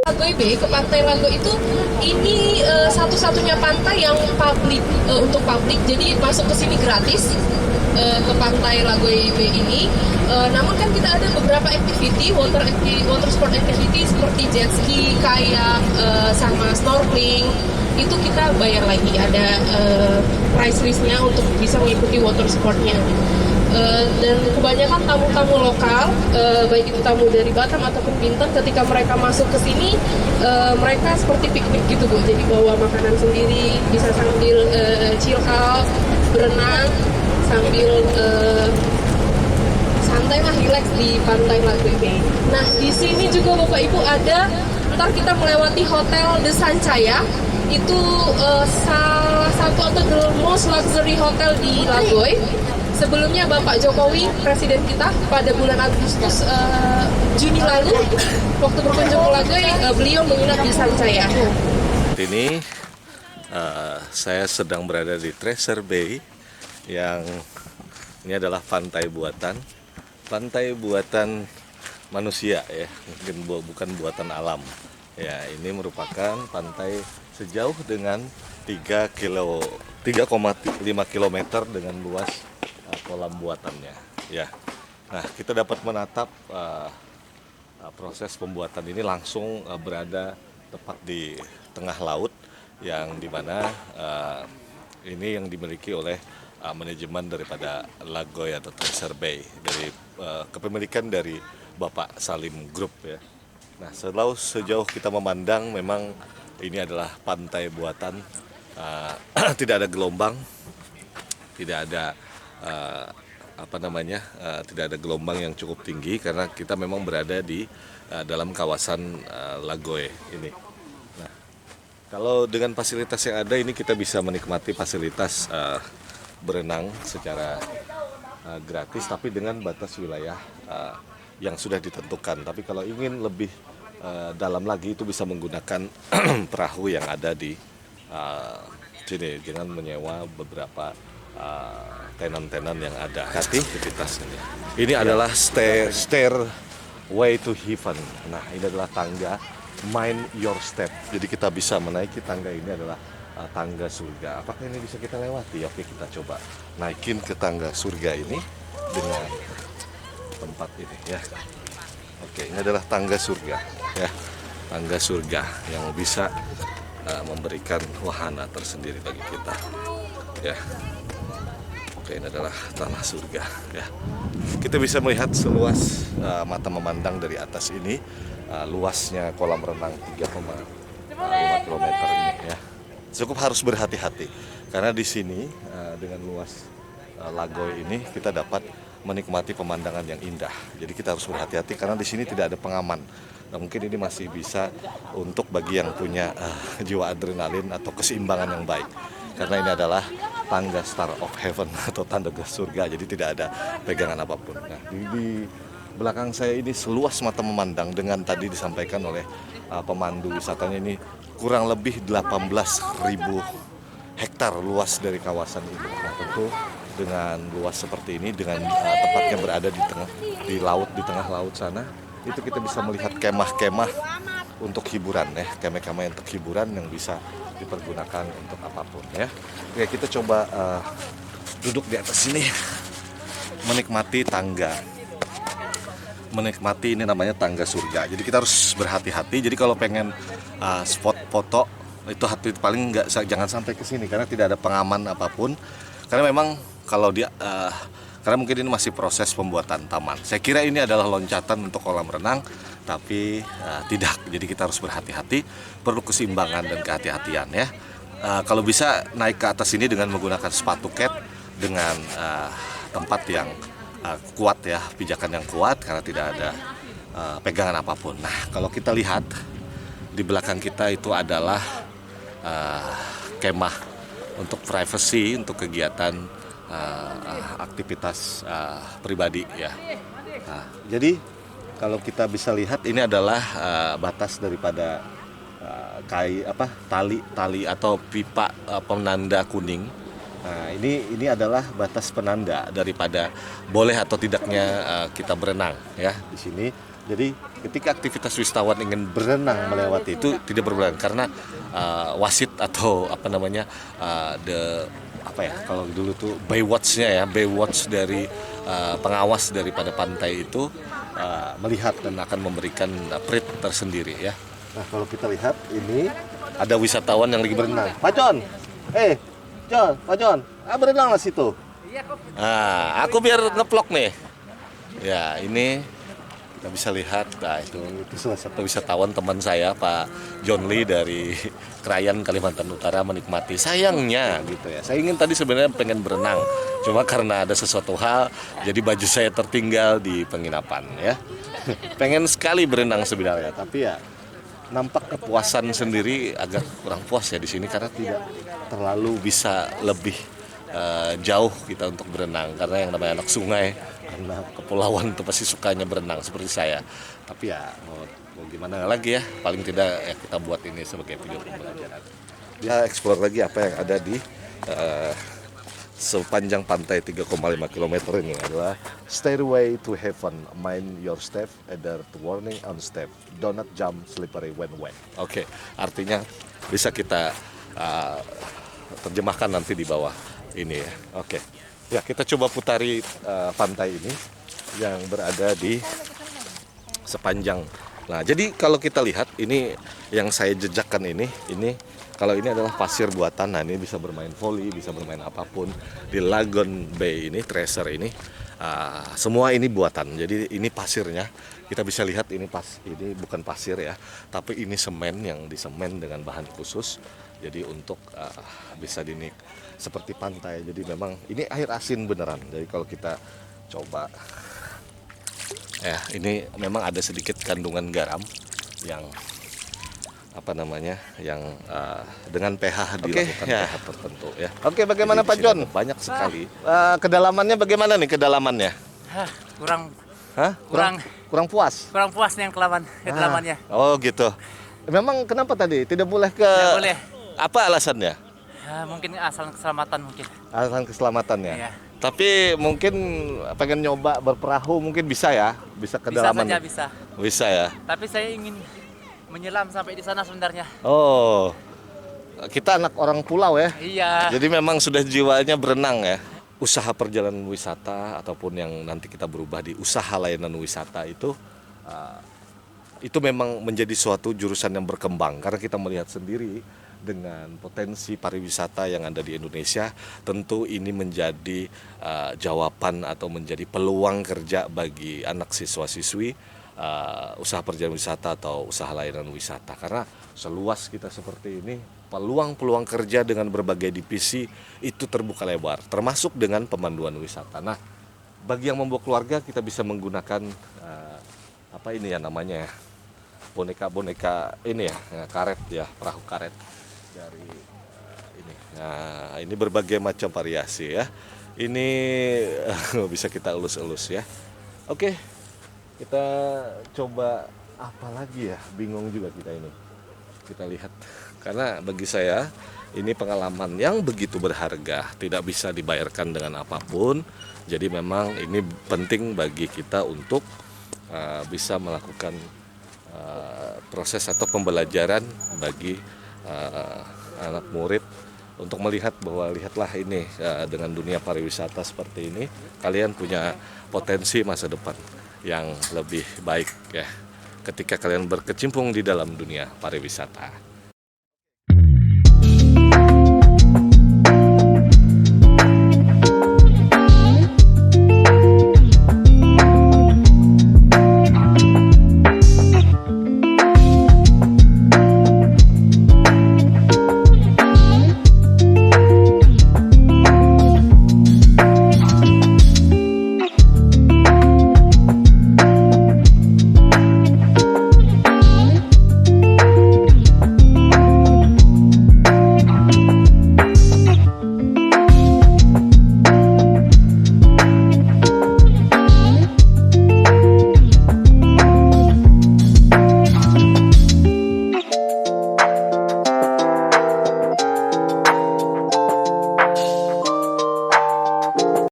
Lagoy Bay ke Pantai Lagoy itu ini satu-satunya pantai yang publik untuk publik, jadi masuk ke sini gratis ke Pantai Lagoy Bay ini. Namun kan kita ada beberapa activity, water sport activity seperti jet ski, kayak sama snorkeling. Itu kita bayar lagi, ada price listnya untuk bisa mengikuti water sportnya. Dan kebanyakan tamu-tamu lokal, baik itu tamu dari Batam ataupun Bintan, ketika mereka masuk ke sini, mereka seperti piknik gitu Bu. Jadi bawa makanan sendiri, bisa sambil chill out, berenang, sambil santai lah, relax di Pantai Lagoy Bay. Nah, di sini juga Bapak Ibu ada, ntar kita melewati Hotel The Sancaya. Itu salah satu atau the most luxury hotel di Lagoy. Sebelumnya Bapak Jokowi, Presiden kita, pada bulan Agustus Juni lalu, waktu berkunjung ke Lagoy, beliau menginap di Sancaya. Ini saya sedang berada di Treasure Bay, yang ini adalah pantai buatan manusia ya, mungkin bukan buatan alam. Ya, ini merupakan pantai sejauh dengan 3,5 km dengan luas kolam buatannya ya. Nah, kita dapat menatap proses pembuatan ini langsung berada tepat di tengah laut, yang dimana ini yang dimiliki oleh manajemen daripada Lagoy atau Treasure Bay, dari kepemilikan dari Bapak Salim Group ya. Nah, sejauh kita memandang, memang ini adalah pantai buatan, tidak ada gelombang, tidak ada tidak ada gelombang yang cukup tinggi, karena kita memang berada di dalam kawasan Lagoy ini. Nah, kalau dengan fasilitas yang ada ini, kita bisa menikmati fasilitas berenang secara gratis, tapi dengan batas wilayah yang sudah ditentukan. Tapi kalau ingin lebih dalam lagi, itu bisa menggunakan perahu yang ada di sini dengan menyewa beberapa tenan-tenan yang ada. Aktivitas ini adalah stairway to heaven. Nah, ini adalah tangga mind your step. Jadi kita bisa menaiki tangga ini, adalah tangga surga. Apakah ini bisa kita lewati? Oke, kita coba naikin ke tangga surga ini dengan tempat ini ya. Oke, ini adalah tangga surga ya. Tangga surga yang bisa memberikan wahana tersendiri bagi kita ya. Oke, ini adalah tanah surga ya. Kita bisa melihat seluas mata memandang dari atas ini, luasnya kolam renang 3,5 km ini ya. Cukup harus berhati-hati, karena di sini dengan luas Lagoy ini kita dapat menikmati pemandangan yang indah. Jadi kita harus berhati-hati, karena di sini tidak ada pengaman. Nah, mungkin ini masih bisa untuk bagi yang punya jiwa adrenalin atau keseimbangan yang baik. Karena ini adalah tangga Star of Heaven atau tangga surga, jadi tidak ada pegangan apapun. Nah, di belakang saya ini seluas mata memandang, dengan tadi disampaikan oleh pemandu wisatanya, ini kurang lebih 18.000 hektar luas dari kawasan ini. Nah, tentu dengan luas seperti ini, dengan tepatnya berada di laut, di tengah laut sana, itu kita bisa melihat kemah-kemah untuk hiburan ya, kemah-kemah untuk hiburan yang bisa dipergunakan untuk apapun ya. Oke, kita coba duduk di atas sini, menikmati tangga. Menikmati, ini namanya tangga surga. Jadi kita harus berhati-hati. Jadi kalau pengen spot foto itu paling jangan sampai ke sini, karena tidak ada pengaman apapun. Karena memang kalau karena mungkin ini masih proses pembuatan taman. Saya kira ini adalah loncatan untuk kolam renang, tapi tidak. Jadi kita harus berhati-hati, perlu keseimbangan dan kehati-hatian ya. Kalau bisa naik ke atas ini dengan menggunakan sepatu cat dengan tempat yang kuat ya, pijakan yang kuat, karena tidak ada pegangan apapun. Nah, kalau kita lihat di belakang kita itu adalah kemah untuk privacy, untuk kegiatan aktivitas pribadi ya. Nah, jadi kalau kita bisa lihat, ini adalah batas daripada tali atau pipa penanda kuning. Nah, ini adalah batas penanda daripada boleh atau tidaknya kita berenang ya di sini. Jadi ketika aktivitas wisatawan ingin berenang melewati itu tidak berberenang karena wasit atau apa namanya kalau dulu tuh baywatch-nya ya, baywatch dari pengawas daripada pantai itu melihat dan akan memberikan prit tersendiri ya. Nah kalau kita lihat ini ada wisatawan yang lagi berenang. Pak John, Pak John, berenang lah situ. Nah, aku biar ngeplok nih. Ya ini kita bisa lihat, nah itu salah satu wisatawan teman saya Pak John Lee dari Krayan Kalimantan Utara menikmati. Sayangnya gitu ya, saya ingin tadi sebenarnya pengen berenang, cuma karena ada sesuatu hal jadi baju saya tertinggal di penginapan ya. Pengen sekali berenang sebenarnya, tapi ya nampak kepuasan sendiri agak kurang puas ya di sini karena tidak terlalu bisa lebih jauh kita untuk berenang karena yang namanya anak sungai, karena kepulauan itu pasti sukanya berenang seperti saya. Tapi ya mau gimana lagi ya, paling tidak ya kita buat ini sebagai video pembelajaran. Dia explore lagi apa yang ada di sepanjang pantai 3,5 km ini adalah Stairway to Heaven, mind your step, adhere to warning on step, do not jump slippery when wet. Oke, artinya bisa kita terjemahkan nanti di bawah ini ya. Oke. Ya, kita coba putari pantai ini yang berada di sepanjang. Nah, jadi kalau kita lihat ini yang saya jejakkan ini kalau ini adalah pasir buatan. Nah, ini bisa bermain volley, bisa bermain apapun di Lagoon Bay ini, Treasure ini. Semua ini buatan. Jadi ini pasirnya. Kita bisa lihat ini bukan pasir ya, tapi ini semen yang disemen dengan bahan khusus. Jadi untuk bisa seperti pantai. Jadi memang ini air asin beneran. Jadi kalau kita coba ya, ini memang ada sedikit kandungan garam yang yang dengan pH dilakukan pH tertentu ya. Oke, bagaimana Pak John? Banyak sekali. Kedalamannya bagaimana nih kedalamannya? Kurang puas. Kurang puas nih yang kedalamannya. Oh gitu. Memang kenapa tadi tidak boleh Tidak boleh. Apa alasannya? Mungkin asal keselamatan mungkin. Alasan keselamatannya. Iya. Tapi mungkin pengen nyoba berperahu mungkin bisa ya, bisa kedalaman. Bisa. Bisa ya. Tapi saya ingin menyelam sampai di sana sebenarnya. Oh, kita anak orang pulau ya. Iya. Jadi memang sudah jiwanya berenang ya. Usaha perjalanan wisata ataupun yang nanti kita berubah di usaha layanan wisata itu memang menjadi suatu jurusan yang berkembang karena kita melihat sendiri dengan potensi pariwisata yang ada di Indonesia. Tentu ini menjadi jawaban atau menjadi peluang kerja bagi anak siswa-siswi usaha perjalanan wisata atau usaha layanan wisata, karena seluas kita seperti ini peluang-peluang kerja dengan berbagai divisi itu terbuka lebar, termasuk dengan pemanduan wisata. Nah, bagi yang membawa keluarga kita bisa menggunakan boneka-boneka ini ya, karet ya, perahu karet dari ini. Nah, ini berbagai macam variasi ya. Ini bisa kita elus-elus ya. Oke, kita coba apa lagi ya? Bingung juga kita ini. Kita lihat, karena bagi saya ini pengalaman yang begitu berharga, tidak bisa dibayarkan dengan apapun. Jadi memang ini penting bagi kita untuk bisa melakukan proses atau pembelajaran bagi anak murid untuk melihat bahwa lihatlah ini dengan dunia pariwisata seperti ini, kalian punya potensi masa depan yang lebih baik ya ketika kalian berkecimpung di dalam dunia pariwisata.